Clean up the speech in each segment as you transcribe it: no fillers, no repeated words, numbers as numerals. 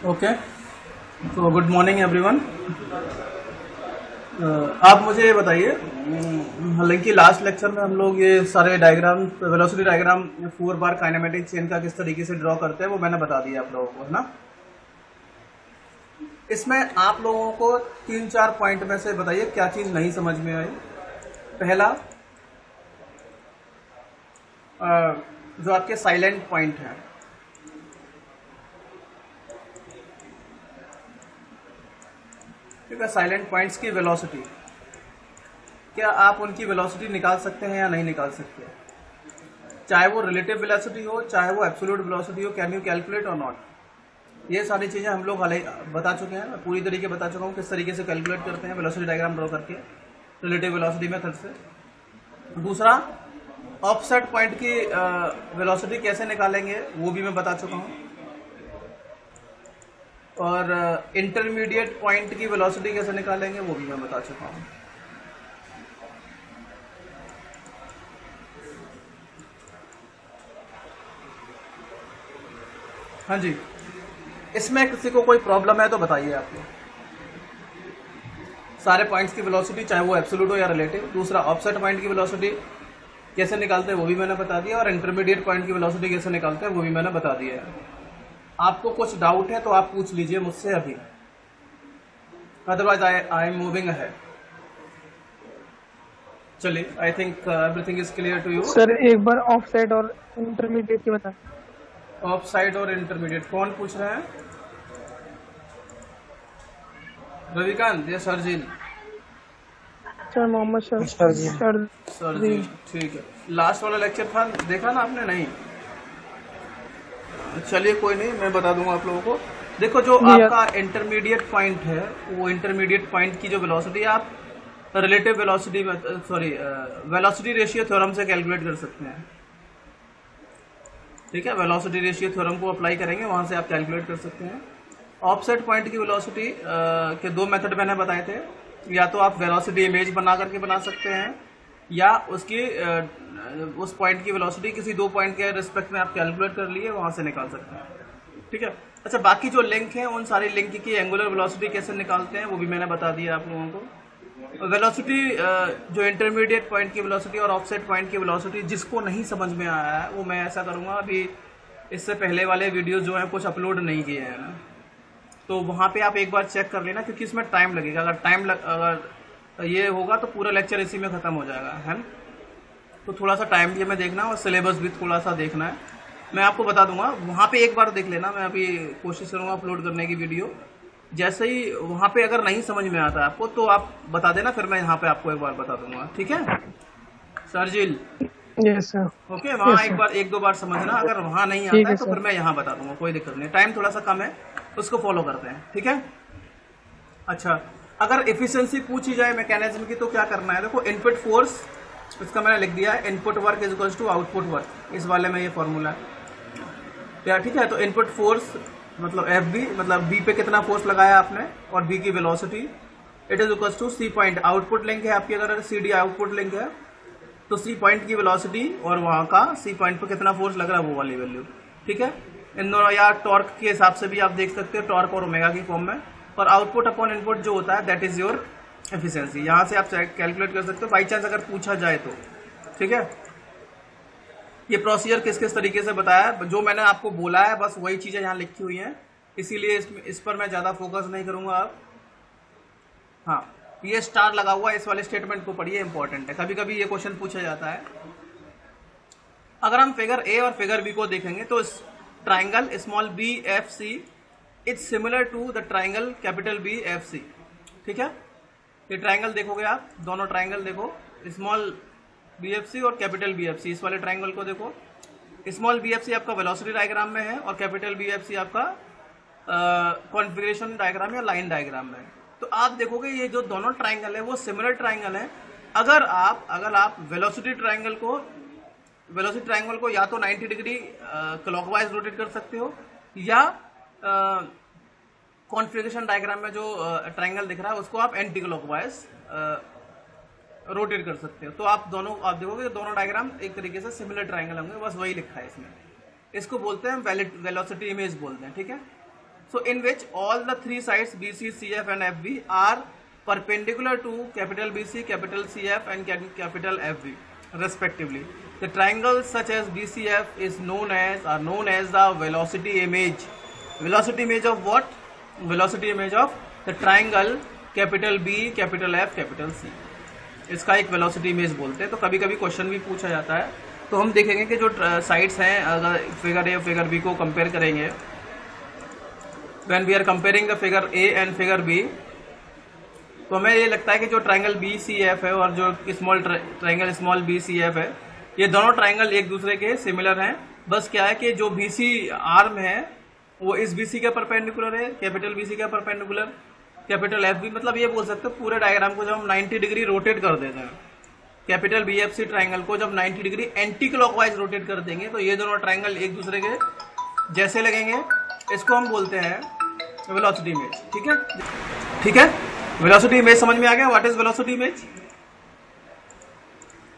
Okay, तो good morning everyone. आप मुझे ये बताइए, हालांकि लास्ट लेक्चर में हम लोग ये सारे diagram, velocity diagram 4 bar kinematic chain का किस तरीके से ड्रॉ करते हैं वो मैंने बता दिया आप लोगों को, है ना। इसमें आप लोगों को 3-4 पॉइंट में से बताइए क्या चीज नहीं समझ में आई। पहला, जो आपके साइलेंट पॉइंट है, ठीक है, साइलेंट पॉइंट्स की वेलोसिटी, क्या आप उनकी वेलोसिटी निकाल सकते हैं या नहीं निकाल सकते? चाहे वो रिलेटिव वेलोसिटी हो, चाहे वो एब्सोल्यूट वेलोसिटी हो, कैन यू कैलकुलेट और नॉट? ये सारी चीजें हम लोग बता चुके हैं, मैं पूरी तरीके बता चुका हूँ किस तरीके से कैलकुलेट करते हैं वेलोसिटी डायग्राम ड्रॉ करके रिलेटिव वेलोसिटी मेथड से। दूसरा, ऑफसेट पॉइंट की वेलोसिटी कैसे निकालेंगे वो भी मैं बता चुका हूँ, और इंटरमीडिएट पॉइंट की वेलोसिटी कैसे निकालेंगे वो भी मैं बता चुका हूँ। हाँ जी, इसमें किसी को कोई प्रॉब्लम है तो बताइए आप लोग। सारे पॉइंट्स की वेलोसिटी, चाहे वो एब्सोल्यूट हो या रिलेटिव। दूसरा, ऑफसेट पॉइंट की वेलोसिटी कैसे निकालते हैं वो भी मैंने बता दिया, और इंटरमीडिएट पॉइंट की वेलोसिटी कैसे निकालते हैं वो भी मैंने बता दिया है। आपको कुछ डाउट है तो आप पूछ लीजिए मुझसे अभी, otherwise I am moving ahead. चलिए, I think everything is clear to you. Sir एक बार ऑफ साइड और इंटरमीडिएट की बता। ऑफ साइड और इंटरमीडिएट कौन पूछ रहे हैं? रविकांत या सरजील? सर मोहम्मद सर जी। सरजील, ठीक है। लास्ट वाला लेक्चर था, देखा ना आपने? नहीं, चलिए कोई नहीं, मैं बता दूंगा आप लोगों को। देखो, जो आपका इंटरमीडिएट पॉइंट है, वो इंटरमीडिएट पॉइंट की जो वेलोसिटी आप रिलेटिव वेलोसिटी में, सॉरी, वेलोसिटी रेशियो थ्योरम से कैलकुलेट कर सकते हैं। ठीक है, वेलोसिटी रेशियो थ्योरम को अप्लाई करेंगे, वहां से आप कैलकुलेट कर सकते हैं। ऑफसेट पॉइंट की वेलोसिटी के दो मेथड मैंने बताए थे, या तो आप वेलोसिटी इमेज बना करके बना सकते हैं, या उसकी उस पॉइंट की वेलोसिटी किसी दो पॉइंट के रिस्पेक्ट में आप कैलकुलेट कर लिए, वहां से निकाल सकते हैं। ठीक है, अच्छा, बाकी जो लिंक है उन सारी लिंक की एंगुलर वेलोसिटी कैसे निकालते हैं वो भी मैंने बता दिया आप लोगों को। वेलोसिटी, जो इंटरमीडिएट पॉइंट की वेलोसिटी और ऑफसेट पॉइंट की वेलोसिटी, जिसको नहीं समझ में आया है वो मैं ऐसा करूंगा, अभी इससे पहले वाले वीडियोस जो हैं कुछ अपलोड नहीं किए हैं ना, तो वहां पे आप एक बार चेक कर लेना, क्योंकि इसमें टाइम लगेगा। अगर ये होगा तो पूरा लेक्चर इसी में खत्म हो जाएगा, है ना। तो थोड़ा सा टाइम भी हमें देखना है और सिलेबस भी थोड़ा सा देखना है। मैं आपको बता दूंगा, वहां पे एक बार देख लेना। मैं अभी कोशिश करूंगा अपलोड करने की वीडियो। जैसे ही वहां पे अगर नहीं समझ में आता आपको तो आप बता देना, फिर मैं यहाँ पे आपको एक बार बता दूंगा। ठीक है सरजील? Yes sir. ओके, वहाँ एक दो बार समझना, अगर वहाँ नहीं आता है तो फिर मैं यहाँ बता दूंगा, कोई दिक्कत नहीं। टाइम थोड़ा सा कम है, उसको फॉलो करते हैं, ठीक है। अच्छा, अगर एफिशिएंसी पूछी जाए मैकेनिज्म की तो क्या करना है? देखो, इनपुट फोर्स, इसका मैंने लिख दिया है, input work is equals to output work, इस वाले में ये फॉर्मूला है क्या? ठीक है, तो इनपुट फोर्स मतलब एफ बी, मतलब बी पे कितना फोर्स लगाया आपने, और बी की velocity, it is equals to C point, output link है आपकी, अगर सी डी आउटपुट लिंक है तो सी पॉइंट की वेलोसिटी और वहां का सी पॉइंट पर कितना फोर्स लग रहा है वो वाली वैल्यू। ठीक है, इन दोनों, या टॉर्क के हिसाब से भी आप देख सकते हो, टॉर्क और ओमेगा की फॉर्म में, और आउटपुट अपॉन इनपुट जो होता है दैट इज योर एफिशिएंसी। यहां से आप कैलकुलेट कर सकते हो बाई चांस अगर पूछा जाए तो। ठीक है, ये प्रोसीजर किस किस तरीके से बताया है, जो मैंने आपको बोला है बस वही चीजें यहाँ लिखी हुई हैं, इसीलिए इस पर मैं ज्यादा फोकस नहीं करूंगा अब। हाँ, ये स्टार लगा हुआ है, इस वाले स्टेटमेंट को पढ़िए, इंपॉर्टेंट है, कभी कभी ये क्वेश्चन पूछा जाता है। अगर हम फिगर ए और फिगर बी को देखेंगे तो triangle small B F C is similar to the triangle capital B F C. ठीक है, ये ट्राइंगल देखोगे आप, दोनों ट्राइंगल देखो, स्मॉल बी एफ सी और कैपिटल बी एफ सी, इस वाले ट्राइंगल को देखो। स्मॉल बी एफ सी आपका वेलोसिटी डायग्राम में है, और कैपिटल बी एफ सी आपका कॉन्फ़िगरेशन डायग्राम या लाइन डायग्राम में है। तो आप देखोगे ये जो दोनों ट्राइंगल है वो सिमिलर ट्राइंगल है। अगर आप वेलोसिटी ट्राइंगल को या तो 90 डिग्री क्लॉकवाइज रोटेट कर सकते हो, या कॉन्फ़िगरेशन डायग्राम में जो ट्राइंगल दिख रहा है उसको आप एंटी क्लॉकवाइज रोटेट कर सकते हो। तो आप देखोगे दोनों डायग्राम एक तरीके से सिमिलर ट्राइंगल होंगे, बस वही लिखा है इसमें। इसको बोलते हैं वेलोसिटी इमेज बोलते हैं। ठीक है, so in which all the three sides BC, CF and FB are perpendicular to capital BC, capital CF and capital FB respectively. The triangles such as BCF is known as the velocity image. Velocity image of what? Velocity image of the triangle capital B, capital F, capital C. इसका एक velocity image बोलते हैं। तो कभी कभी question भी पूछा जाता है। तो हम देखेंगे कि जो साइड्स हैं, अगर फिगर ए और फिगर बी को कंपेयर करेंगे, when we are comparing the figure A and figure B, तो हमें ये लगता है कि जो ट्राइंगल बी सी एफ है और जो small triangle small B C F है, ये दोनों ट्राइंगल एक दूसरे के सिमिलर हैं। बस क्या है कि जो बी सी आर्म है वो इस बी सी के परपेंडिकुलर है, कैपिटल बी सी का परपेंडिकुलर, कैपिटल एफ बी। मतलब ये बोल सकते हो पूरे डायग्राम को जब हम 90 डिग्री रोटेट कर देते हैं, capital B F C triangle को जब 90 डिग्री एंटी क्लॉकवाइज रोटेट कर देंगे तो ये दोनों ट्राइंगल एक दूसरे के जैसे लगेंगे। इसको हम बोलते हैं वेलोसिटी इमेज। ठीक है, ठीक है, वेलोसिटी इमेज समझ में आ गया। What is velocity image?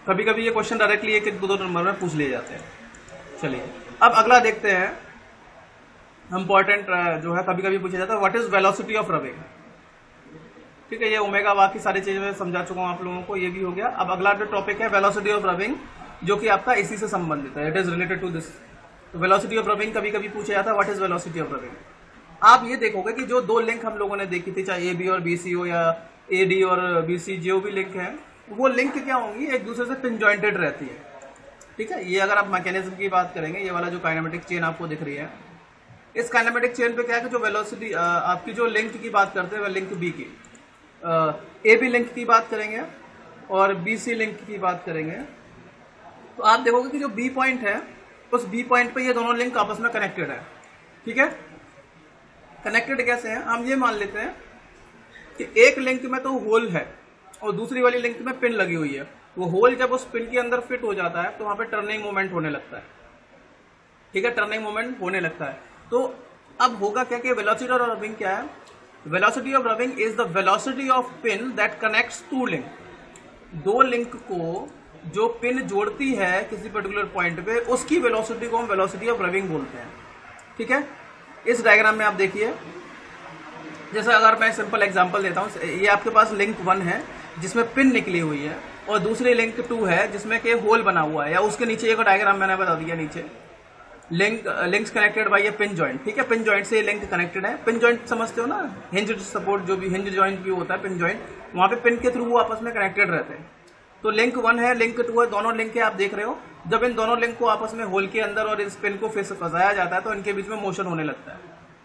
कभी कभी ये क्वेश्चन डायरेक्टली एक दो नंबर में पूछ लिए जाते हैं। चलिए अब अगला देखते हैं, इंपॉर्टेंट जो है कभी कभी पूछा जाता है, what is velocity of rubbing. ठीक है, ये ओमेगा बाकी सारी चीजें मैं समझा चुका हूं आप लोगों को, ये भी हो गया। अब अगला जो टॉपिक है वेलोसिटी ऑफ रबिंग, जो कि आपका इसी से संबंधित है, it is related to this. तो वेलोसिटी ऑफ रबिंग कभी कभी पूछा जाता है, what is velocity of rubbing. आप ये देखोगे कि जो दो लिंक हम लोगों ने देखी थी, चाहे ए बी और बी सी हो या ए डी और बी सी, जो भी लिंक है, वो लिंक क्या होंगी, एक दूसरे से पिनजॉइंटेड रहती है। ठीक है, ये अगर आप मैकेनिज्म की बात करेंगे, ये वाला जो काइनेमेटिक चेन आपको दिख रही है, इस काइनेमेटिक चेन पे क्या है कि जो वेलोसिटी आपकी जो लिंक की बात करते हैं वह लिंक बी की, ए बी लिंक की बात करेंगे और बी सी लिंक की बात करेंगे, तो आप देखोगे कि जो बी पॉइंट है उस बी पॉइंट पे ये दोनों लिंक आपस में कनेक्टेड है। ठीक है, कनेक्टेड कैसे हैं? हम ये मान लेते हैं कि एक लिंक में तो होल है और दूसरी वाली लिंक में पिन लगी हुई है। वो होल जब उस पिन के अंदर फिट हो जाता है तो वहां पे टर्निंग मोमेंट होने लगता है। ठीक है, टर्निंग मोमेंट होने लगता है। तो अब होगा क्या कि वेलोसिटी ऑफ रबिंग क्या है? Velocity of rubbing is the velocity of pin that connects to link. दो लिंक को जो पिन जोड़ती है किसी पर्टिकुलर पॉइंट पे, उसकी वेलोसिटी को हम वेलोसिटी ऑफ रबिंग बोलते हैं। ठीक है, इस डायग्राम में आप देखिए, जैसे अगर मैं सिंपल एग्जांपल देता हूं, ये आपके पास लिंक 1 है जिसमें पिन निकली हुई है और दूसरी लिंक 2 है जिसमें के होल बना हुआ है, या उसके नीचे एक डायग्राम मैंने बता दिया, नीचे links connected by A pin joint. ठीक है, पिन जॉइंट से ये लिंक कनेक्टेड है। पिन जॉइंट समझते हो ना, हिंज सपोर्ट, जो भी हिंज जॉइंट भी होता है पिन जॉइंट, वहां पे पिन के थ्रू वो आपस में कनेक्टेड रहते हैं। तो लिंक 1 है, लिंक 2 है, दोनों लिंक है, आप देख रहे हो। जब इन दोनों लिंक को आपस में होल के अंदर और इस पिन को फंसाया जाता है तो इनके बीच में मोशन होने लगता है।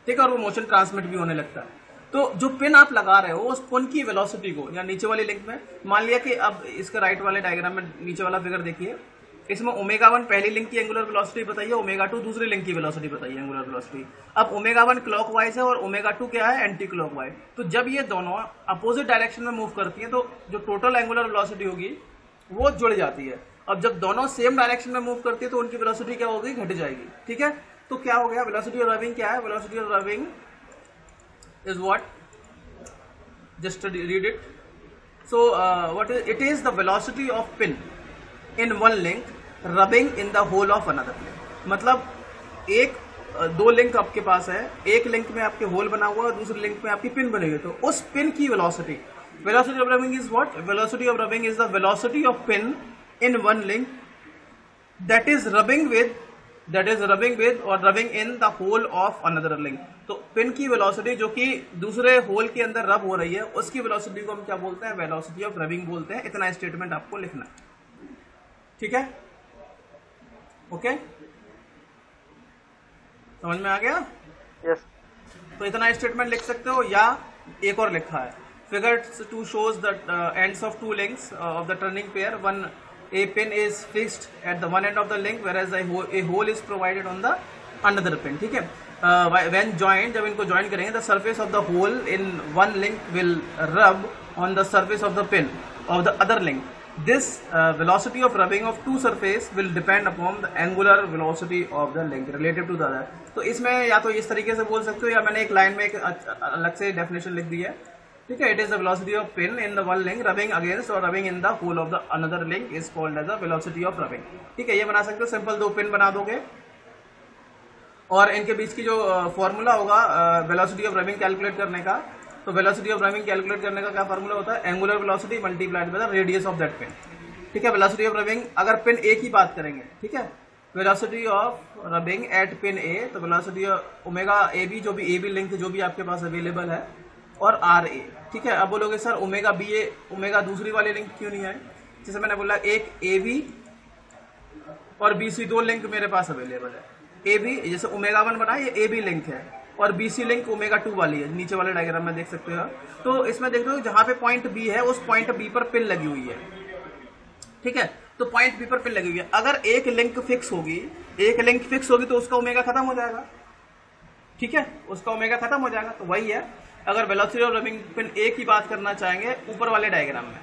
ठीक है, और वो मोशन ट्रांसमिट भी होने लगता है। तो जो पिन आप लगा रहे हो उस पिन की वेलोसिटी को, या नीचे वाली लिंक में मान लिया कि अब इसके राइट वाले डायग्राम में नीचे वाला फिगर देखिए, इसमें ओमेगा 1 पहली लिंक की एंगुलर वेलोसिटी बताइए, ओमेगा 2 दूसरी लिंक की वेलोसिटी बताइए, एंगुलर वेलोसिटी। अब ओमेगा 1 क्लॉकवाइज है और ओमेगा 2 क्या है, एंटी क्लॉकवाइज। तो जब ये दोनों अपोजिट डायरेक्शन में मूव करती हैं तो जो टोटल एंगुलर वेलोसिटी होगी वो जुड़ जाती है। अब जब दोनों सेम डायरेक्शन में मूव करती है तो उनकी वेलोसिटी क्या होगी, घट जाएगी। ठीक है, तो क्या हो गया, वेलोसिटी ऑफ रबिंग क्या है? Velocity of rubbing is what, just read it. So what is it? Is the velocity of pin in one link rubbing in the whole of another link. मतलब एक दो लिंक आपके पास है, एक link में आपके होल बना हुआ है, दूसरी लिंक में आपकी पिन बनी हुई है, तो उस पिन की velocity, velocity of rubbing is what? Velocity of rubbing is the velocity of pin in one link that is rubbing with or rubbing in the hole of another link. तो pin की velocity जो कि दूसरे whole के अंदर रब हो रही है, उसकी वेलोसिटी को हम क्या बोलते हैं? वेलोसिटी ऑफ रबिंग बोलते हैं। इतना स्टेटमेंट आपको लिखना है। ठीक है, ओके, समझ में आ गया? यस। तो इतना स्टेटमेंट लिख सकते हो, या एक और लिखा है, figure 2 shows the ends of two links of the turning pair. One a pin is fixed at the one end of the link whereas a hole is provided on the another pin. ठीक है, when joined, जब इनको join करेंगे, the surface of the hole in one link will rub on the surface of the pin of the other link. This velocity of rubbing of two surface will depend upon the angular velocity of the link relative to the other. तो इसमें या तो इस तरीके से बोल सकते हो, या मैंने एक लाइन में एक अलग से डेफिनेशन लिख दी है। ठीक है, it is the velocity of pin in the one link rubbing against और rubbing in the hole of the another link is called as the velocity of rubbing. ठीक है, ये बना सकते हो, सिंपल दो पिन बना दोगे और इनके बीच की जो फॉर्मूला होगा वेलोसिटी ऑफ रनिंग कैलकुलेट करने का, तो वेलोसिटी ऑफ रनिंग कैलकुलेट करने का क्या फॉर्मूला होता है, angular velocity multiplied by the radius of that pin. ठीक है, वेलोसिटी ऑफ रनिंग अगर पिन ए की बात करेंगे, ठीक है, velocity of running at pin A, तो वेलोसिटी ओमेगा ए बी, जो भी ए बी लिंक जो भी आपके पास अवेलेबल है, और आर ए। ठीक है, अब बोलोगे सर ओमेगा बी ए, ओमेगा दूसरी वाली लिंक क्यों नहीं है? जैसे मैंने बोला एक ए बी और बी सी दो लिंक मेरे पास अवेलेबल है। ए बी जैसे ओमेगा 1 बना, ये ए बी लिंक है, और बी सी लिंक ओमेगा 2 वाली है, नीचे वाले डायग्राम में देख सकते हो। तो इसमें देख रहे हो जहां पे पॉइंट बी है उस पॉइंट बी पर पिन लगी हुई है। ठीक है, तो पॉइंट बी पर पिन लगी हुई है, अगर एक लिंक फिक्स होगी, एक लिंक फिक्स होगी तो उसका ओमेगा खत्म हो जाएगा। ठीक है, उसका ओमेगा खत्म हो जाएगा। तो वही है, अगर velocity of running pin A की बात करना चाहेंगे ऊपर वाले डायग्राम में,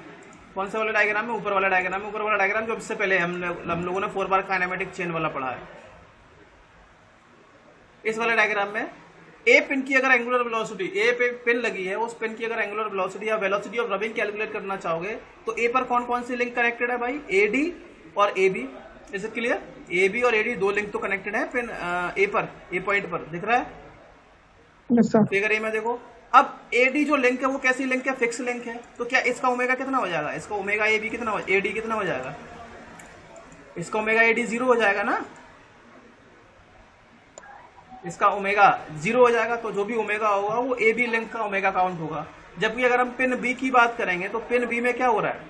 कौन से वाले डायग्राम में, ऊपर वाला डायग्राम में, ऊपर वाला डायग्राम जो इससे पहले हम लोगों ने 4 बार काइनेमेटिक चेन वाला पढ़ा है। इस वाले डायग्राम में ए पिन की अगर एंगुलर वेलोसिटी, ए पे पिन लगी है, उस पिन की अगर एंगुलर वेलोसिटी या वेलोसिटी ऑफ रनिंग कैलकुलेट करना चाहोगे तो ए पर कौन कौन सी लिंक कनेक्टेड है भाई, ए डी और A B. Is it clear? A B और ए डी दो लिंक तो कनेक्टेड है पिन ए पर, ए पॉइंट पर, दिख रहा है? Yes sir. फिगर ए में देखो। अब ए डी जो लिंक है वो कैसी लिंक है, फिक्स लिंक है, तो क्या इसका ओमेगा कितना हो जाएगा, इसका ओमेगा ए बी कितना, ए डी कितना हो जाएगा, इसका ओमेगा ए डी 0 हो जाएगा ना, इसका ओमेगा 0 हो जाएगा। तो जो भी ओमेगा होगा वो ए बी लिंक का ओमेगा काउंट होगा। जबकि अगर हम पिन बी की बात करेंगे तो पिन बी में क्या हो रहा है,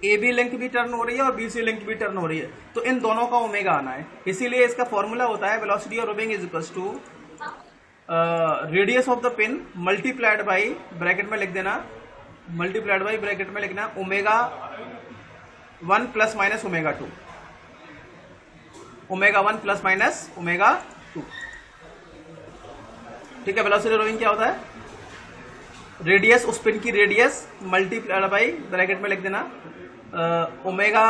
ए बी लिंक भी टर्न हो रही है और बी सी लिंक भी टर्न हो रही है, तो इन दोनों का ओमेगा आना है। इसीलिए इसका फॉर्मूला होता है velocity of running is equals to radius of the pin multiplied by, bracket में लिख देना, मल्टीप्लाइड बाई ब्रैकेट में लिखना omega 1 plus minus omega 2, omega 1 plus minus omega 2। ठीक है, वेलोसिटी ऑफ रनिंग क्या होता है, रेडियस, उस पिन की रेडियस मल्टीप्लाइड बाई ब्रैकेट में लिख देना omega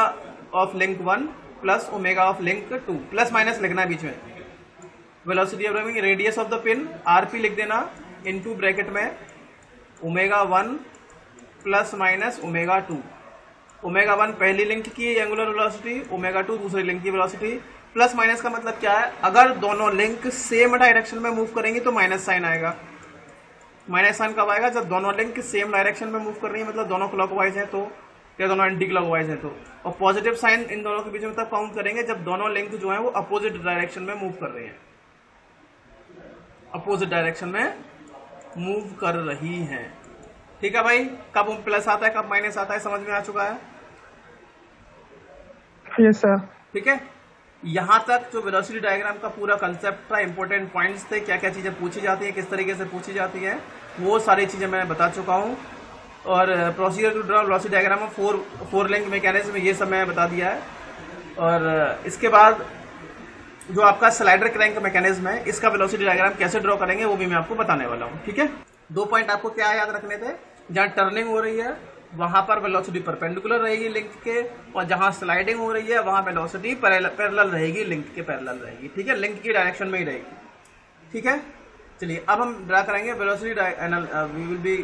of link 1 plus omega of link 2, plus minus लिखना है बीच में। Velocity of running radius of the pin RP लिख देना इनटू ब्रैकेट में omega 1 plus minus omega 2। Omega 1 पहली लिंक की एंगुलर वेलोसिटी, ओमेगा 2 दूसरी लिंक की वेलोसिटी। प्लस माइनस का मतलब क्या है, अगर दोनों लिंक सेम डायरेक्शन में मूव करेंगी तो माइनस साइन आएगा। माइनस साइन कब आएगा, जब दोनों लिंक सेम डायरेक्शन में मूव कर रही है, मतलब दोनों क्लॉकवाइज है तो, या दोनों एंटी क्लॉकवाइज है तो। और पॉजिटिव साइन इन दोनों के बीच में तब काउंट करेंगे जब दोनों लिंक जो है वो अपोजिट डायरेक्शन में मूव कर रही है, अपोजिट डायरेक्शन में मूव कर रही हैं। ठीक है भाई, कब प्लस आता है कब माइनस आता है समझ में आ चुका है? Yes sir. ठीक है, यहां तक जो वेलोसिटी डायग्राम का पूरा कंसेप्ट था, इंपॉर्टेंट पॉइंट्स थे, क्या क्या चीजें पूछी जाती है, किस तरीके से पूछी जाती है, वो सारी चीजें मैं बता चुका हूं। और procedure to draw velocity diagram of four link mechanism, ये सब मैं बता दिया है। और इसके बाद जो आपका स्लाइडर क्रैंक मैकेनिज्म है, इसका वेलोसिटी डायग्राम कैसे ड्रॉ करेंगे वो भी मैं आपको बताने वाला हूँ। ठीक है, 2 पॉइंट आपको क्या याद रखने थे, जहां टर्निंग हो रही है वहां पर वेलोसिटी परपेंडिकुलर रहेगी लिंक के, और जहां स्लाइडिंग हो रही है वहां वेलोसिटी पैरेलल रहेगी, लिंक के पैरेलल रहेगी। ठीक है, लिंक की डायरेक्शन में ही रहेगी। ठीक है, चलिए अब हम ड्रा करेंगे velocity, we will be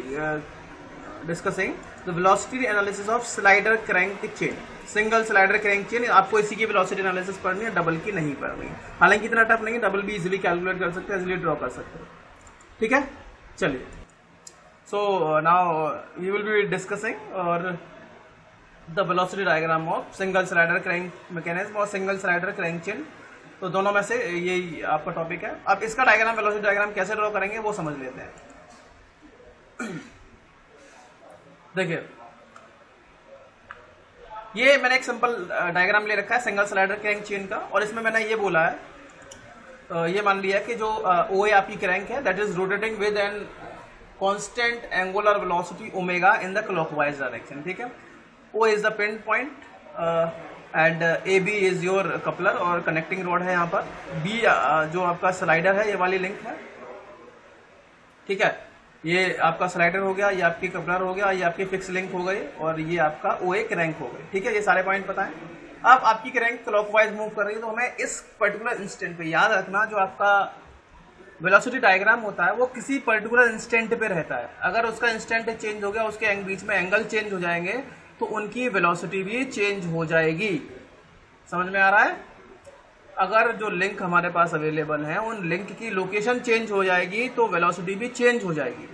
discussing the velocity analysis of slider crank chain, single slider crank chain. आपको इसी की वेलोसिटी एनालिसिस पढ़नी है, डबल की नहीं पढ़नी। हालांकि इतना टफ नहीं है, डबल भी इजीली कैलकुलेट कर सकते हैं, इजीली ड्रॉ कर सकते हैं। ठीक है, चलिए। So now we will be discussing or the velocity diagram of single slider crank mechanism और single slider crank chain। तो दोनों में से यही आपका टॉपिक है। अब इसका डायग्राम, वेलोसिटी डायग्राम कैसे ड्रॉ करेंगे वो समझ लेते हैं। देखिए, ये मैंने एक सिंपल डायग्राम ले रखा है सिंगल स्लाइडर क्रैंक चेन का, और इसमें मैंने ये बोला है, ये मान लिया कि जो ओ ए आपकी क्रैंक है that is rotating with an constant angular velocity omega in the clockwise direction। ठीक है, O is the pin point and AB is your coupler और connecting rod है यहाँ पर। B जो आपका स्लाइडर है, ये वाली लिंक है। ठीक है, ये आपका स्लाइडर हो गया, ये आपकी कपलर हो गया, ये आपकी फिक्स लिंक हो गई, और ये आपका OA क्रैंक हो गई। ठीक है, ये सारे पॉइंट पता है। अब आपकी क्रैंक क्लॉकवाइज मूव कर रही है, तो हमें इस पर्टिकुलर इंस्टेंट पे याद रखना, जो आपका वेलोसिटी डायग्राम होता है वो किसी पर्टिकुलर इंस्टेंट पे रहता है। अगर उसका इंस्टेंट चेंज हो गया, उसके बीच में एंगल चेंज हो जाएंगे, तो उनकी वेलोसिटी भी चेंज हो जाएगी। समझ में आ रहा है? अगर जो लिंक हमारे पास अवेलेबल है उन लिंक की लोकेशन चेंज हो जाएगी तो वेलोसिटी भी चेंज हो जाएगी।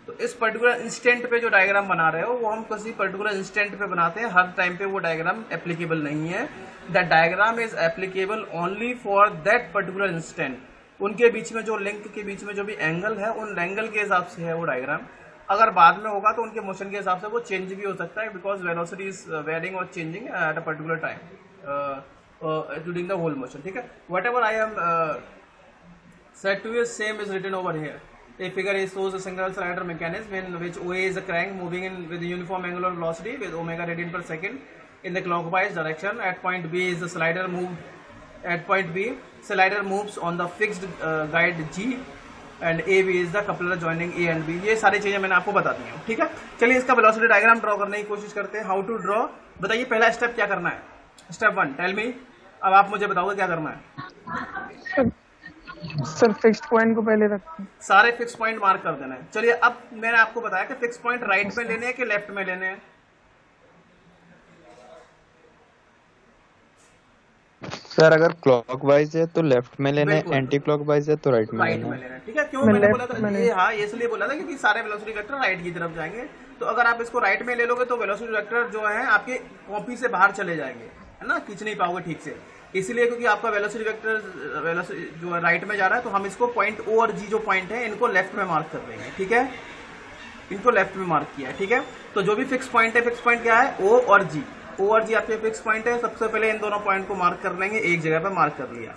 तो इस पर्टिकुलर इंस्टेंट पे जो डायग्राम बना रहे हो वो हम किसी पर्टिकुलर इंस्टेंट पे बनाते हैं, हर टाइम पे वो डायग्राम एप्लीकेबल नहीं है। That diagram is applicable only for that particular instant. उनके बीच में जो लिंक के बीच में जो भी एंगल है उन एंगल के हिसाब से है वो डायग्राम। अगर बाद में होगा तो उनके मोशन के हिसाब से वो चेंज भी हो सकता है, बिकॉज वेलोसिटी इज वेरिंग और changing at a particular time during the whole motion. ठीक है, whatever I am said to you same is written over here. A figure A shows a single slider mechanism in which OA is a crank moving in with uniform angular velocity with omega radian per second in the clockwise direction. At point B is the slider moved. At point B, slider moves on the fixed guide G and AB is the coupler joining A and B. ये सारी चीजें मैंने आपको बता दी हैं। ठीक है, चलिए इसका वेलोसिटी डायग्राम ड्रॉ करने की कोशिश करते हैं। हाउ टू ड्रॉ, बताइए पहला स्टेप क्या करना है। Step 1, tell me. अब आप मुझे बताओगे क्या करना है। सर फिक्स्ड पॉइंट को पहले रखते हैं, सारे फिक्स पॉइंट मार्क कर देना है। चलिए अब मैंने आपको बताया कि फिक्स पॉइंट राइट में लेने हैं कि लेफ्ट में लेने हैं। सर अगर क्लॉकवाइज है तो लेफ्ट में लेना है, एंटी क्लॉकवाइज है तो राइट में लेना है। ठीक है, क्यों मैंने बोला था ये, हाँ ये इसलिए बोला था क्योंकि सारे वेलोसिटी वेक्टर राइट की तरफ जाएंगे। तो अगर आप इसको राइट में ले लोगे तो वेलोसिटी वेक्टर जो है आपके कॉपी से बाहर चले जाएंगे, है ना, खींच नहीं पाओगे ठीक से। इसीलिए क्योंकि आपका वेलोसिटी वेक्टर जो है राइट में जा रहा है, तो हम इसको पॉइंट ओ और जी जो पॉइंट है इनको लेफ्ट में मार्क कर देंगे। ठीक है, इनको लेफ्ट में मार्क किया है। ठीक है, तो जो भी फिक्स पॉइंट है, फिक्स पॉइंट क्या है, ओ और जी। ओ और जी आपके फिक्स पॉइंट है। सबसे पहले इन दोनों पॉइंट को मार्क कर लेंगे, एक जगह पर मार्क कर लिया।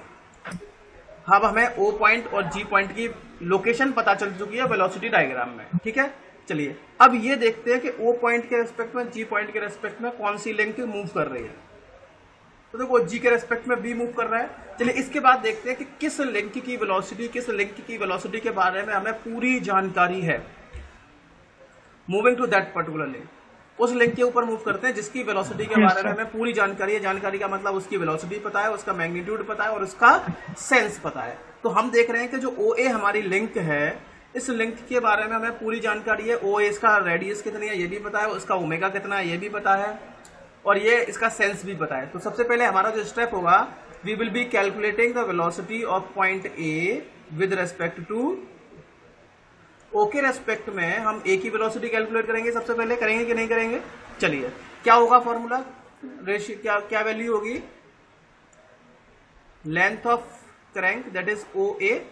अब हमें ओ पॉइंट और जी पॉइंट की लोकेशन पता चल चुकी है वेलोसिटी डायग्राम में। ठीक है, चलिए अब ये देखते हैं कि ओ पॉइंट के रेस्पेक्ट में, जी पॉइंट के रेस्पेक्ट में कौन सी लिंक मूव कर रही है। तो देखो जी के रेस्पेक्ट में बी मूव कर रहा है। चलिए इसके बाद देखते हैं कि किस लिंक की वेलोसिटी, किस लिंक की वेलोसिटी के बारे में हमें पूरी जानकारी है। Moving to that particular link, उस लिंक के ऊपर मूव करते हैं जिसकी वेलोसिटी के बारे में हमें पूरी जानकारी है। जानकारी का मतलब उसकी वेलोसिटी पता है, उसका मैग्नीट्यूड पता है और उसका सेंस पता है। तो हम देख रहे हैं कि जो ओ ए हमारी लिंक है, इस लिंक के बारे में हमें पूरी जानकारी है। ओ ए इसका रेडियस कितनी है ये भी पता है, उसका ओमेगा कितना है ये भी पता है, और ये इसका सेंस भी पता है। तो सबसे पहले हमारा जो स्टेप होगा, we will be calculating the velocity of point A with respect to O के रेस्पेक्ट में हम ए की वेलोसिटी कैलकुलेट करेंगे। सबसे पहले करेंगे कि नहीं करेंगे। चलिए क्या होगा फॉर्मूला, रेशियो क्या वैल्यू होगी, length of crank that is O A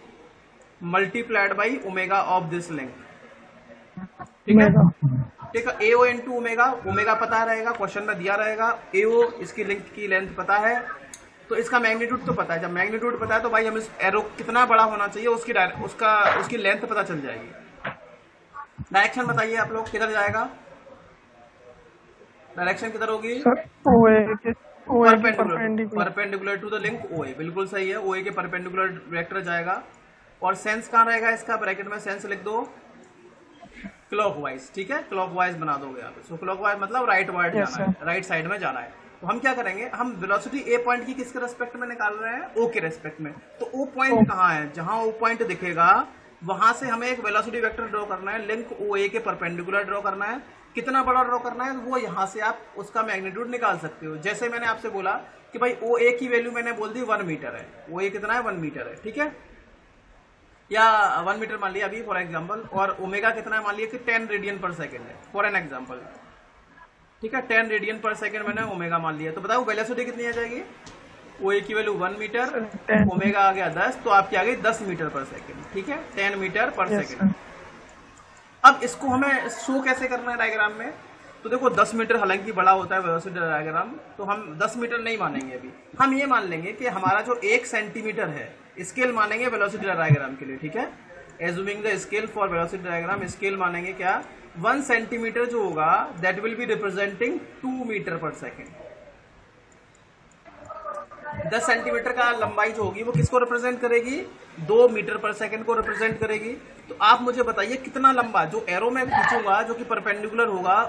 multiplied by omega of this length. ठीक है, ठीक है, A O into omega, omega पता रहेगा, क्वेश्चन में दिया रहेगा। ए ओ इसकी लिंक की लेंथ पता है, तो इसका मैग्नीट्यूड तो पता है। जब मैग्नीट्यूड पता है तो भाई हम इस एरो कितना बड़ा होना चाहिए उसकी लेंथ पता चल जाएगी। डायरेक्शन बताइए आप लोग, किधर जाएगा, डायरेक्शन किधर होगी, परपेंडिकुलर टू द लिंक ओ ए। बिल्कुल सही है, ओ ए के परपेंडिकुलर वेक्टर जाएगा। और सेंस कहाँ रहेगा इसका, ब्रैकेट में सेंस लिख दो, क्लॉकवाइज। ठीक है, क्लॉकवाइज बना दोगे आप इसको। क्लॉकवाइज मतलब राइट वर्ड जाना है, राइट साइड में जाना है। तो हम क्या करेंगे, हम वेलोसिटी ए पॉइंट की किसके रेस्पेक्ट में निकाल रहे हैं, ओ के रेस्पेक्ट में। तो ओ पॉइंट कहाँ है, जहां ओ पॉइंट दिखेगा वहां से हमें एक वेलोसिटी वेक्टर ड्रॉ करना है, लिंक ओ ए के परपेंडिकुलर ड्रॉ करना है। कितना बड़ा ड्रॉ करना है वो यहाँ से आप उसका मैग्नीट्यूड निकाल सकते हो। जैसे मैंने आपसे बोला कि भाई ओ ए की वैल्यू मैंने बोल दी 1 मीटर है, ओ ए कितना है 1 मीटर है। ठीक है, या 1 मीटर मान लिया अभी फॉर एग्जाम्पल, और ओमेगा कितना है मान लिया कि 10 रेडियन पर सेकेंड है फॉर एन एग्जाम्पल। ठीक है, 10 रेडियन पर सेकेंड मैंने ओमेगा मान लिया। तो बताओ वेलोसिटी कितनी आ जाएगी, ओ ए की वैल्यू 1 मीटर, ओमेगा आ गया 10, तो आपकी आ गई 10 मीटर पर सेकेंड। ठीक है, 10 मीटर पर सेकेंड। अब इसको हमें शो कैसे करना है डायग्राम में, तो देखो 10 मीटर हालांकि बड़ा होता है वेलोसिटी डायग्राम, तो हम 10 मीटर नहीं मानेंगे अभी। हम ये मान लेंगे कि हमारा जो 1 सेंटीमीटर है, स्केल मानेंगे वेलोसिटी डायग्राम के लिए। ठीक है, assuming the scale for velocity diagram, scale मानेंगे क्या, 1 सेंटीमीटर जो होगा that will be representing 2 metre per second. 10 centimetre का लंबाई जो होगी वो किसको रिप्रेजेंट करेगी, 2 मीटर पर सेकेंड को रिप्रेजेंट करेगी। तो आप मुझे बताइए कितना लंबा, जो एरो में खींचूंगा जो कि परपेंडिकुलर होगा,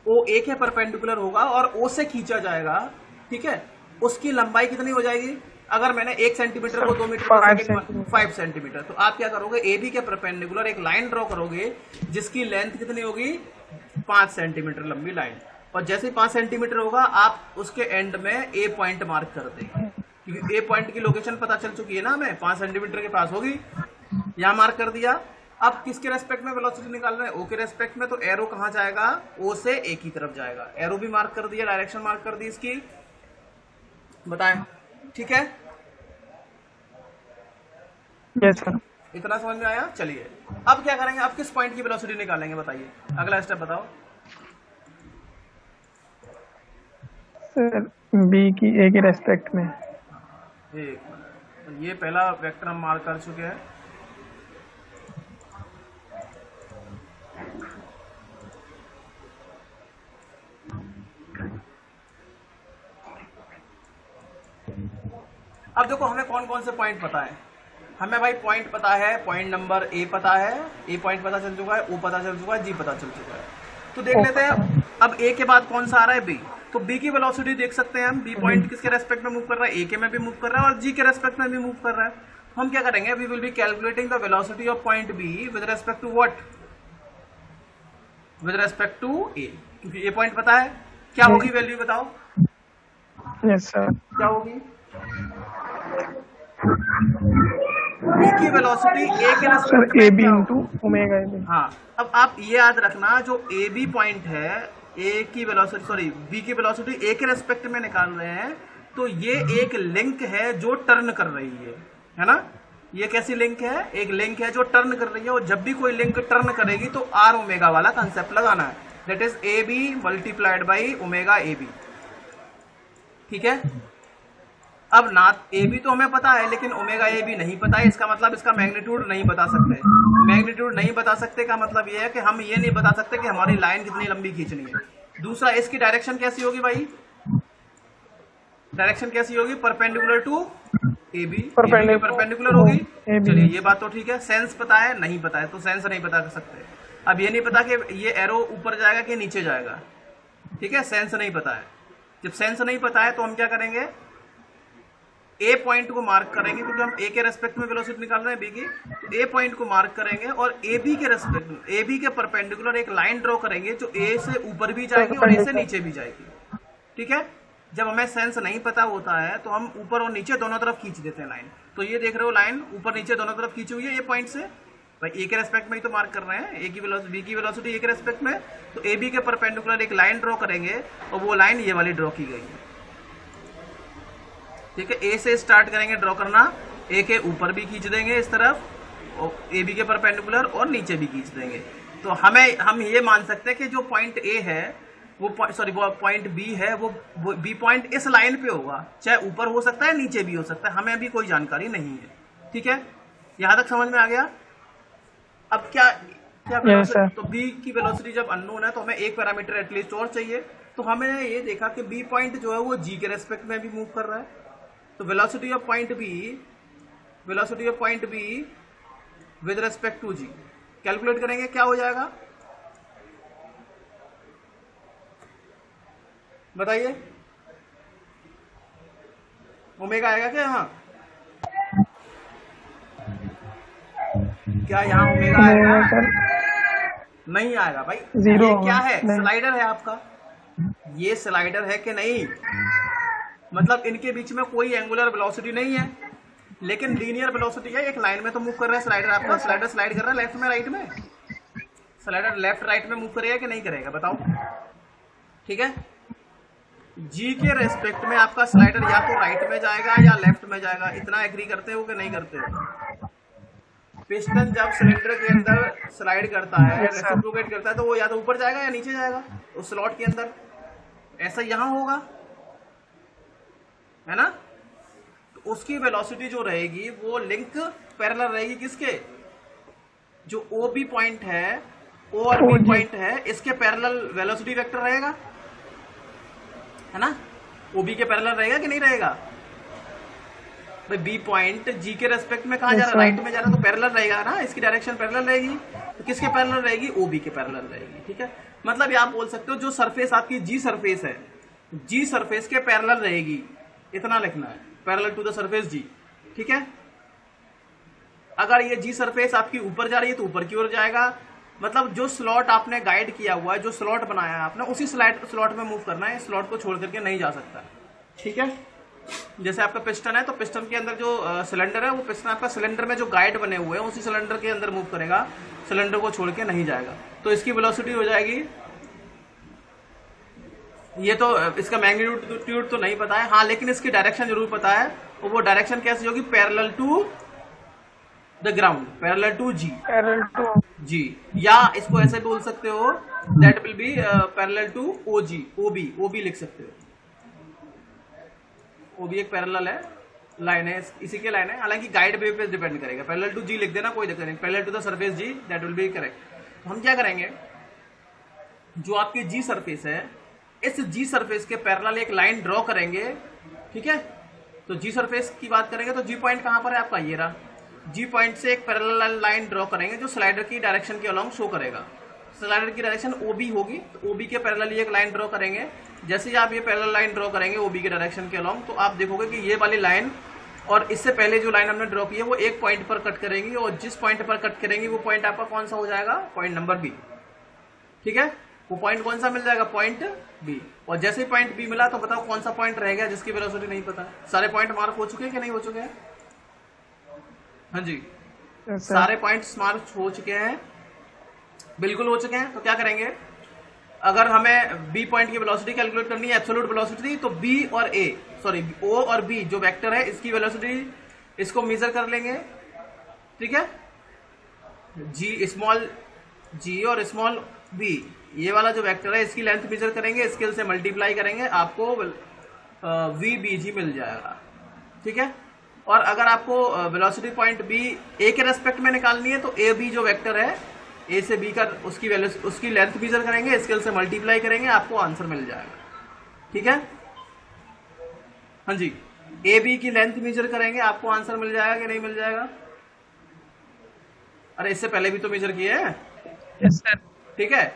ओ ए के परपेंडिकुलर होगा और ओ से खींचा जाएगा। ठीक है, उसकी लंबाई कितनी हो जाएगी, अगर मैंने 1 सेंटीमीटर को 2 मीटर पर सेकेंड, 5 सेंटीमीटर। तो आप क्या करोगे, ए बी के परपेंडिकुलर एक लाइन ड्रॉ करोगे जिसकी लेंथ कितनी होगी, 5 सेंटीमीटर लंबी लाइन। और जैसे ही 5 सेंटीमीटर होगा आप उसके एंड में ए पॉइंट मार्क कर देंगे। क्योंकि ए पॉइंट की लोकेशन पता चल चुकी है ना हमें, 5 सेंटीमीटर के पास होगी, यहाँ मार्क कर दिया। अब किसके रेस्पेक्ट में वेलोसिटी निकाल रहे हैं, ओ के रेस्पेक्ट में, तो एरो कहाँ जाएगा, ओ से ए की तरफ जाएगा। एरो भी मार्क कर दिया, डायरेक्शन मार्क कर दी इसकी, बताएं, ठीक है? Yes sir. इतना समझ में आया? चलिए अब क्या करेंगे, अब किस पॉइंट की वेलोसिटी निकालेंगे बताइए, अगला स्टेप बताओ। सर बी की ए के रेस्पेक्ट में। एक मिनट, ये पहला वेक्टर हम मार्क कर चुके हैं। अब देखो हमें कौन कौन से पॉइंट पता है, हमें भाई पॉइंट पता है, पॉइंट नंबर ए पता है, ए पॉइंट पता चल चुका है, ओ पता चल चुका है, जी पता चल चुका है। तो देख लेते हैं अब ए के बाद कौन सा आ रहा है, बी। तो बी की वेलोसिटी देख सकते हैं हम, बी पॉइंट किसके रेस्पेक्ट में मूव कर रहा है, ए के में भी मूव कर रहा है और जी के रेस्पेक्ट में भी मूव कर रहा है। हम क्या करेंगे, we will be calculating the velocity of point B with respect to what, with respect to A, क्योंकि ए पॉइंट पता है। क्या होगी वैल्यू बताओ? Yes sir. क्या होगी? बी की वेलोसिटी ए के रेस्पेक्ट सर ए में बी क्या इंटू ओमेगा ए बी। हाँ, अब आप ये याद रखना, जो ए बी पॉइंट है, ए की वेलोसिटी, सॉरी बी की वेलोसिटी ए के रेस्पेक्ट में निकाल रहे हैं, तो ये एक लिंक है जो टर्न कर रही है ना? ये कैसी लिंक है? एक लिंक है जो टर्न कर रही है, और जब भी कोई लिंक टर्न करेगी तो आर ओमेगा वाला कंसेप्ट लगाना है, that is A B multiplied by omega A B, ठीक है? अब ना ए बी तो हमें पता है, लेकिन ओमेगा ए बी नहीं पता है, इसका मतलब इसका मैग्नीट्यूड नहीं बता सकते। मैग्नीट्यूड नहीं बता सकते का मतलब ये है कि हम ये नहीं बता सकते कि हमारी लाइन कितनी लंबी खींचनी है। दूसरा, इसकी डायरेक्शन कैसी होगी भाई, डायरेक्शन कैसी होगी, perpendicular to A B, perpendicular होगी। चलिए ये बात तो ठीक है। सेंस पता है, नहीं पता है, तो सेंस नहीं बता सकते। अब ये नहीं पता कि ये एरो ऊपर जाएगा कि नीचे जाएगा, ठीक है? सेंस नहीं पता है। जब सेंस नहीं पता है तो हम क्या करेंगे, ए पॉइंट को मार्क करेंगे, क्योंकि हम ए के रेस्पेक्ट में वेलोसिटी निकाल रहे हैं बी की, तो ए पॉइंट को मार्क करेंगे और ए बी के रेस्पेक्ट में, ए बी के परपेंडिकुलर एक लाइन ड्रॉ करेंगे जो ए से ऊपर भी जाएगी और ए से नीचे भी जाएगी, ठीक है? जब हमें सेंस नहीं पता होता है तो हम ऊपर और नीचे दोनों तरफ खींच देते हैं लाइन। तो ये देख रहे हो लाइन ऊपर नीचे दोनों तरफ खींची हुई है, ये पॉइंट से भाई ए के रेस्पेक्ट में ही तो मार्क कर रहे हैं, ए की वेलोसिटी, बी की वेलोसिटी ए के रेस्पेक्ट में, तो ए बी के परपेंडिकुलर एक लाइन ड्रॉ करेंगे और वो लाइन ये वाली ड्रॉ की गई है, ठीक है? ए से स्टार्ट करेंगे ड्रॉ करना, ए के ऊपर भी खींच देंगे इस तरफ और ए बी के परपेंडिकुलर, और नीचे भी खींच देंगे। तो हम ये मान सकते हैं कि जो पॉइंट ए है वो पॉइंट बी है, वो बी पॉइंट इस लाइन पे होगा, चाहे ऊपर हो सकता है नीचे भी हो सकता है, हमें अभी कोई जानकारी नहीं है, ठीक है? यहां तक समझ में आ गया? अब क्या yes, तो बी की वेलोसिटी जब अननोन है तो हमें एक पैरामीटर एटलीस्ट और चाहिए। तो हमने ये देखा कि बी पॉइंट जो है वो जी के रेस्पेक्ट में भी मूव कर रहा है, तो velocity of point B with respect to G calculate करेंगे, क्या हो जाएगा बताइए? ओमेगा आएगा क्या यहाँ? क्या यहाँ ओमेगा आएगा? नहीं आएगा भाई। जीरो। ये क्या है? स्लाइडर है आपका, ये स्लाइडर है कि नहीं? मतलब इनके बीच में कोई एंगुलर वेलोसिटी नहीं है, लेकिन लीनियर वेलोसिटी है, एक लाइन में तो मूव कर रहा है स्लाइडर आपका। स्लाइडर स्लाइड कर रहा है लेफ्ट में राइट में, स्लाइडर लेफ्ट राइट में मूव करेगा कि नहीं करेगा बताओ, ठीक है? जी के रेस्पेक्ट में आपका स्लाइडर या तो राइट में जाएगा या लेफ्ट में जाएगा, इतना एग्री करते हो कि नहीं करते हो? पिस्टन जब सिलेंडर के अंदर स्लाइड करता है, रेसिप्रोकेट करता है, तो वो या तो ऊपर जाएगा या नीचे जाएगा उस स्लॉट के अंदर। ऐसा यहां होगा, है ना? तो उसकी वेलोसिटी जो रहेगी वो लिंक पैरेलल रहेगी किसके, जो ओ बी पॉइंट है, ओ और बी पॉइंट है, इसके पैरेलल वेलोसिटी वेक्टर रहेगा, है ना? ओ बी के पैरेलल रहेगा कि नहीं रहेगा भाई? बी पॉइंट जी के रेस्पेक्ट में कहाँ जा रहा है, राइट में जा रहा है, तो पैरेलल रहेगा ना, इसकी डायरेक्शन पैरेलल रहेगी। तो किसके पैरेलल रहेगी? ओ बी के पैरेलल रहेगी, ठीक है? मतलब ये आप बोल सकते हो जो सरफेस आपकी जी सरफेस है, जी सरफेस के पैरेलल रहेगी, इतना लिखना है, पैरेलल टू द सरफेस जी, ठीक है? अगर ये जी सरफेस आपकी ऊपर जा रही है तो ऊपर की ओर जाएगा, मतलब जो स्लॉट आपने गाइड किया हुआ है, जो स्लॉट बनाया है आपने, उसी स्लॉट में मूव करना है, स्लॉट को छोड़ करके नहीं जा सकता, ठीक है? जैसे आपका पिस्टन है तो पिस्टन के अंदर जो सिलेंडर है वो पिस्टन आपका सिलेंडर में जो गाइड बने हुए हैं उसी सिलेंडर के अंदर मूव करेगा, सिलेंडर को छोड़ के नहीं जाएगा। तो इसकी वेलोसिटी हो जाएगी, ये तो इसका मैग्नीट्यूड तो नहीं पता है, हाँ लेकिन इसकी डायरेक्शन जरूर पता है। और वो डायरेक्शन कैसी होगी? Parallel to the ground, parallel to G, G, या इसको ऐसे बोल सकते हो that will be parallel to O G, O B लिख सकते हो। वो भी एक पैरेलल है, लाइन है, इसी के लाइन है, हालांकि गाइड वे पे डिपेंड करेगा। पैरेलल टू जी लिख देना, कोई दिक्कत नहीं, parallel to the surface G, that will be correct. तो हम क्या करेंगे, जो आपकी जी सरफेस है, इस जी सरफेस के पैरेलल एक लाइन ड्रॉ करेंगे, ठीक है। तो जी सरफेस की बात करेंगे तो जी पॉइंट कहां पर है आपका, ये रहा। जी पॉइंट से एक पैरेलल लाइन ड्रॉ करेंगे जो स्लाइडर की डायरेक्शन के अलोंग शो करेगा। स्लाइडर की डायरेक्शन ओबी होगी, तो ओबी के पैरेलल एक लाइन ड्रॉ करेंगे। जैसे ही आप ये पैरेलल लाइन ड्रॉ करेंगे ओबी के डायरेक्शन के अलोंग, तो आप देखोगे कि ये वाली लाइन और इससे पहले जो लाइन हमने ड्रॉ की है वो एक पॉइंट पर कट करेंगी, और जिस पॉइंट पर कट करेंगी वो पॉइंट आपका कौन सा हो जाएगा, पॉइंट नंबर बी, ठीक है। वो पॉइंट कौन सा मिल जाएगा, पॉइंट बी। और जैसे ही पॉइंट बी मिला तो बताओ कौन सा पॉइंट रह गया जिसकी वेलोसिटी नहीं पता। सारे पॉइंट मार्क हो चुके हैं कि नहीं हो चुके हैं? हाँ जी, सारे पॉइंट्स मार्क हो चुके हैं, बिल्कुल हो चुके हैं। तो क्या करेंगे, अगर हमें बी पॉइंट की वेलोसिटी कैलकुलेट करनी है, एब्सोल्यूट वेलोसिटी, तो बी और ए, सॉरी ओ और बी जो वेक्टर है इसकी वेलोसिटी, इसको मेजर कर लेंगे, ठीक है। जी स्मॉल जी और स्मॉल बी, ये वाला जो वेक्टर है इसकी लेंथ मेजर करेंगे, स्केल से मल्टीप्लाई करेंगे, आपको वी बी जी मिल जाएगा, ठीक है। और अगर आपको वेलोसिटी पॉइंट बी ए के रेस्पेक्ट में निकालनी है तो ए बी जो वेक्टर है, ए से बी का उसकी लेंथ मेजर करेंगे, स्केल से मल्टीप्लाई करेंगे, आपको आंसर मिल जाएगा, ठीक है। हाँ जी, ए बी की लेंथ मेजर करेंगे, आपको आंसर मिल जाएगा कि नहीं मिल जाएगा? अरे इससे पहले भी तो मेजर किए हैं, यस सर, ठीक है।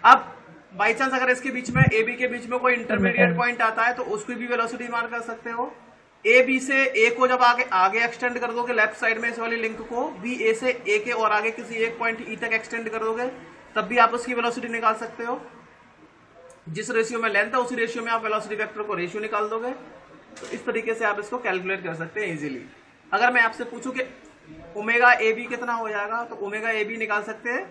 अब बाई चांस अगर इसके बीच में ए बी के बीच में कोई इंटरमीडिएट पॉइंट आता है तो उसकी भी वेलोसिटी मार्क कर सकते हो। ए बी से ए को जब आगे एक्सटेंड कर दोगे लेफ्ट साइड में इस वाली लिंक को, बी ए से ए के और आगे किसी एक पॉइंट ई तक एक्सटेंड कर दोगे, तब भी आप उसकी वेलोसिटी निकाल सकते हो। जिस रेशियो में लेंथ है उसी रेशियो में आप वेलोसिटी वेक्टर को रेशियो निकाल दोगे। तो इस तरीके से आप इसको कैलकुलेट कर सकते हैं इजीली। अगर मैं आपसे पूछूं कि ओमेगा ए बी कितना हो जाएगा, तो ओमेगा ए बी निकाल सकते हैं।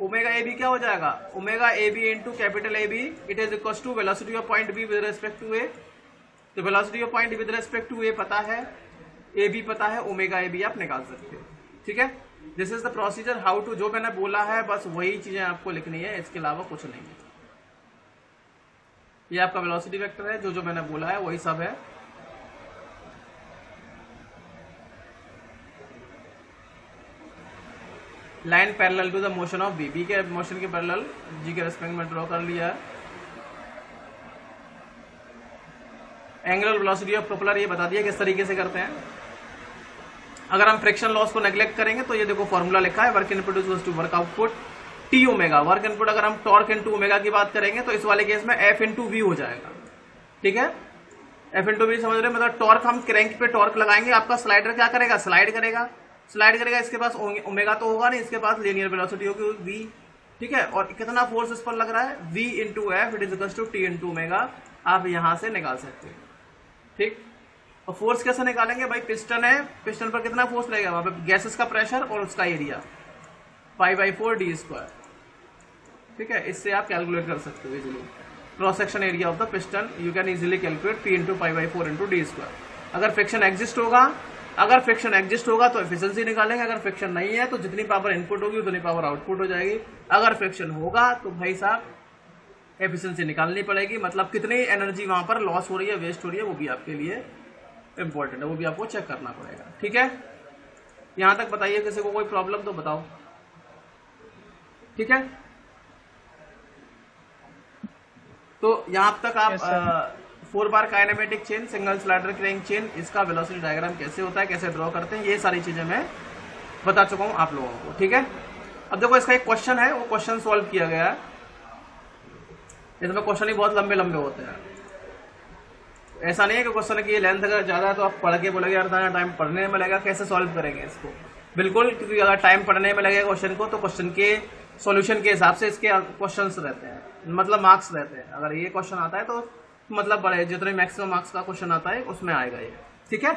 ओमेगा ए बी क्या हो जाएगा, omega A B into capital A B, it is equal to velocity of point B with respect to A. तो velocity of point with respect to A पता है, A B पता है, omega A B आप निकाल सकते हो, ठीक है। This is the procedure how to, जो मैंने बोला है बस वही चीजें आपको लिखनी है, इसके अलावा कुछ नहीं है। ये आपका वेलोसिटी वेक्टर है, जो मैंने बोला है वही सब है। Line parallel to the motion of B, B के मोशन के पैरेलल जी के रेस्पेक्ट में ड्रॉ कर लिया है। एंगुलर वेलोसिटी ऑफ प्रोपेलर ये बता दिया किस तरीके से करते हैं। अगर हम फ्रिक्शन लॉस को नेग्लेक्ट करेंगे तो ये देखो फॉर्मूला लिखा है, work input is to work output T omega. Work input अगर हम टॉर्क इनटू ओमेगा की बात करेंगे तो इस वाले केस में एफ इंटू वी हो जाएगा, ठीक है। एफ इंटू वी समझ रहे हैं, मतलब टॉर्क हम क्रैंक पे टॉर्क लगाएंगे, आपका स्लाइडर क्या करेगा, स्लाइड करेगा, इसके पास ओमेगा तो होगा नहीं, इसके पास लीनियर वेलोसिटी होगी वी, ठीक है। और कितना फोर्स इस पर लग रहा है, V into F, it is equal to T into omega. आप यहां से निकाल सकते हैं, ठीक। और फोर्स कैसे निकालेंगे भाई, पिस्टन है, पिस्टन पर कितना फोर्स लगेगा, वहां पे गैसेस का प्रेशर और उसका एरिया, π/4 d², ठीक है। इससे आप कैलकुलेट कर सकते हो easily cross section area of the piston. You can easily calculate P into π/4 into d²। अगर फ्रिक्शन एग्जिस्ट होगा तो एफिशिएंसी निकालेंगे, अगर फ्रिक्शन नहीं है तो जितनी पावर इनपुट होगी उतनी पावर आउटपुट हो जाएगी। अगर फ्रिक्शन होगा तो भाई साहब एफिशिएंसी निकालनी पड़ेगी, मतलब कितनी एनर्जी वहां पर लॉस हो रही है, वेस्ट हो रही है, वो भी आपके लिए इंपॉर्टेंट है, वो भी आपको चेक करना पड़ेगा, ठीक है। यहां तक बताइए, किसी को कोई प्रॉब्लम तो बताओ, ठीक है। तो यहां तक आप 4 bar kinematic chain, single slider crank chain, इसका वेलोसिटी डायग्राम कैसे होता है, कैसे ड्रॉ करते हैं, ये सारी चीजें मैं बता चुका हूं आप लोगों को, ठीक है। अब देखो इसका एक क्वेश्चन है, वो क्वेश्चन सॉल्व किया गया है। इसमें क्वेश्चन ही बहुत लंबे लंबे होते हैं, ऐसा नहीं है कि क्वेश्चन की लेंथ अगर ज्यादा है तो आप पढ़ के बोलेंगे यार टाइम पढ़ने में लगेगा, कैसे सॉल्व करेंगे इसको। बिल्कुल, क्योंकि अगर टाइम पढ़ने में लगेगा क्वेश्चन को तो क्वेश्चन के सॉल्यूशन के हिसाब से इसके क्वेश्चंस रहते हैं, मतलब मार्क्स रहते हैं। अगर ये क्वेश्चन आता है तो मतलब बड़े जितने मैक्सिमम मार्क्स का क्वेश्चन आता है उसमें आएगा ये, ठीक है।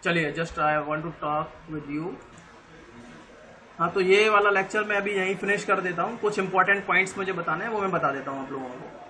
चलिए just I want to talk with you. हाँ, तो ये वाला लेक्चर मैं अभी यहीं फिनिश कर देता हूँ। कुछ इंपॉर्टेंट पॉइंट्स मुझे बताने हैं, वो मैं बता देता हूँ आप लोगों को।